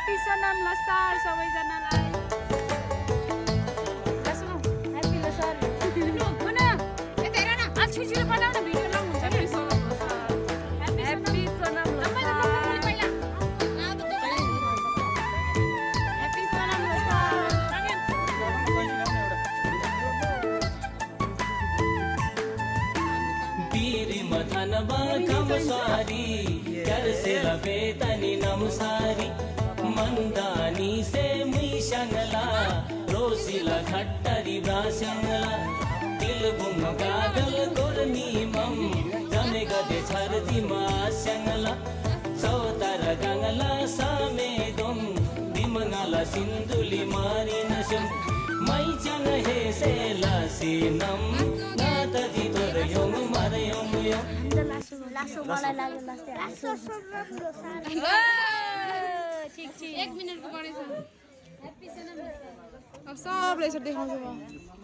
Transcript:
happy Sonam लसार सबैजनालाई happy लसार कुन यता हेर न आज छिटो बनाउ न भिडियो लङ हुन्छ नि ह्याप्पी सोनाम लसार ह्याप्पी सोनाम लसार बीरी मथनबा कम स्वारी कर से लपेतनी नमसारी मंदानी से मुई शंगला रोसिला खट्टरी ब्राशंगला दिल बुम गागल गोरनी मम जमे गदे छरदी मा शंगला सौतर गंगला सामे दुम दिमंगला सिंधुली मारी नसम मई चंग हे से लासी नम नातदी तोर योङ मारे योङ योङ लासो मलाई लाग्यो लासो ठीक ठीक 1 मिनेटको गणेश ह्याप्पी सोनाम अब सबले यसरी देखाउँछु म